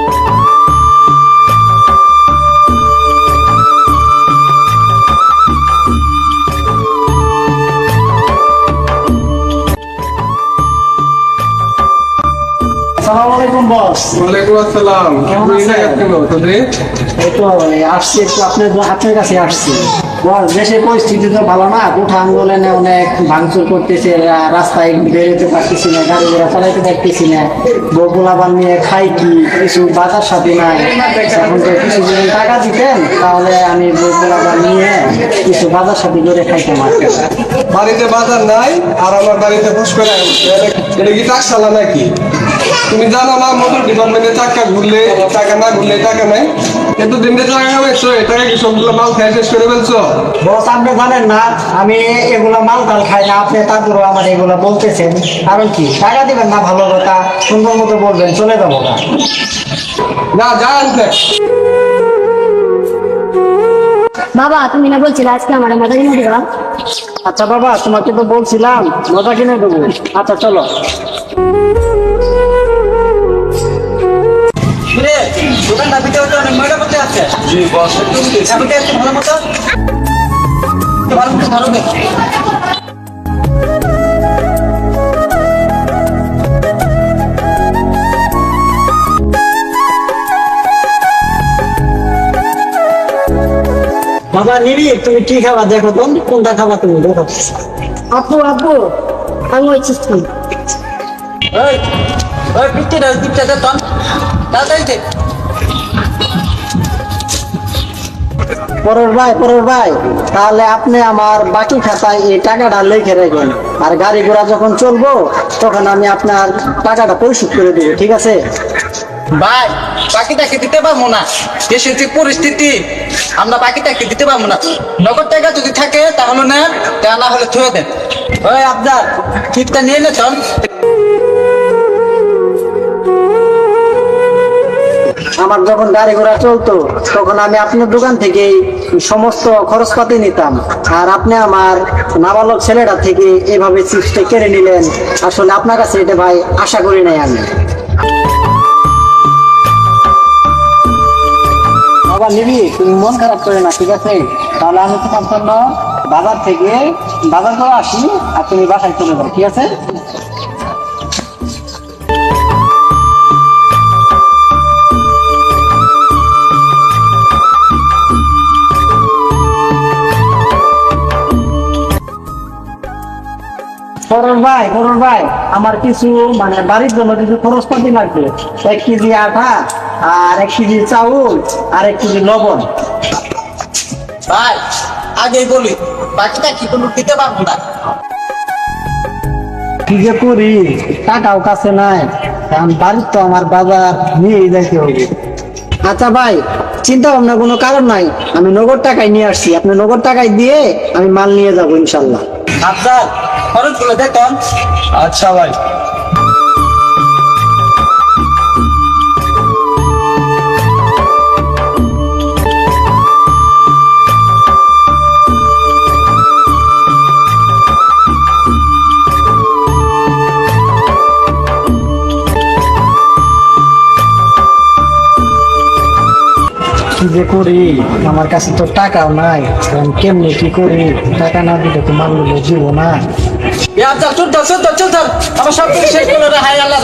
আসসালামু আলাইকুম বস। ওয়ালাইকুম আসসালাম। কেমন আছেন? এই তো আসছি একটু আপনার কাছে আসছি। বস, দেশের পরিস্থিতি তো ভালো না, কোঠা আন্দোলনে অনেক ভাঙচুর করতেছে, রাস্তায় বেরোতে পারতেছি না, গাড়ি ঘোড়া চালাইতে পারতেছি না, বগুলা বানিয়ে খাই কি, কিছু বাজার সাথে নাই। এখন তো কিছু যদি টাকা দিতেন তাহলে আমি বগুলা বানিয়ে কিছু বাজার সাথে করে খাইতাম আর কি। বাড়িতে বাজার নাই আর আমার বাড়িতে বস করে এটা কি টাকশালা নাকি? তুমি জানো না মোটর ডিপার্টমেন্টে টাকা ঘুরলে টাকা না ঘুরলে টাকা নাই। এতদিন যে টাকা কামাইছো এই টাকা কি সবগুলো মাল খাই শেষ করে ফেলছো? বস, আপনি জানেন না আমি এগুলো মাল টাল খাই না, আপনি তারপরে আমার এগুলো বলতেছেন কারণ কি? টাকা দিবেন না, ভালো কথা, সুন্দর মতো বলবেন, চলে যাবো না। না যা আনতে বাবা, তুমি না বলছিলে আজকে আমার মজা কিনে দিবা? আচ্ছা বাবা, তোমাকে তো বলছিলাম মজা কিনে দেবো। আচ্ছা চলো। দোকানটা ভিতরে অনেক ময়লা করতে আছে। জি বস ভালো মতো ভালো দেখ। বাবা নিবি, তুমি কি খাবা দেখো তো, কোনটা খাবা তুমি দেখো। আপু আপু, আমি ওই চিস্তি। ওই ওই পিকটা দে তন তাড়াতাড়ি দে। পরের ভাই তাহলে আপনি আমার বাকি খাতায় এই টাকাটা লিখে রাখবেন, আর গাড়ি ঘোড়া যখন চলবো তখন আমি আপনার টাকাটা পরিশোধ করে দেবো, ঠিক আছে? ভাই বাকিটাকে দিতে পারবো না, দেশের যে পরিস্থিতি আমরা বাকিটাকে দিতে পারবো না। নগদ টাকা যদি থাকে তাহলে না, তা না হলে থুয়ে দেন। ওই আপনার ঠিকটা নিয়ে নে তন। আমার যখন গাড়ি ঘোড়া চলতো তখন আমি আপনার দোকান থেকে সমস্ত খরচপাতি নিতাম, আর আপনি আমার নাবালক ছেলেটা থেকে এভাবে চিপসটা কেড়ে নিলেন। আসলে আপনার কাছে এটা ভাই আশা করি নাই আমি। বাবা নিবি, তুমি মন খারাপ করে না, ঠিক আছে? তাহলে আমি তোমার জন্য বাজার থেকে বাজার করে আসি আর তুমি বাসায় চলে যাও, ঠিক আছে? করুন ভাই, আমার কিছু মানে বাড়ির জন্য কিছু খরচপাতি লাগবে। 1 কেজি আটা আর 1 কেজি চাউল আর 1 কেজি লবণ। ভাই আগেই বলি বাকিটা কি কোনো দিতে পারবো না। কি যে করি, টাকাও কাছে নাই, কারণ বাড়ির তো আমার বাজার নিয়ে যাইতে হবে। আচ্ছা ভাই, চিন্তা ভাবনা কোনো কারণ নাই, আমি নগদ টাকায় নিয়ে আসছি, আপনি নগদ টাকায় দিয়ে আমি মাল নিয়ে যাবো ইনশাল্লাহ। আপনার খরচগুলো দেখুন। আচ্ছা ভাই। কি যে করি, আমার কাছে তো টাকাও নাই, এখন কেমনি কি করি? টাকা না দিলে তো মাল দিব না। চল আমার সব কিছু শেষ করে হাই আল্লাহ।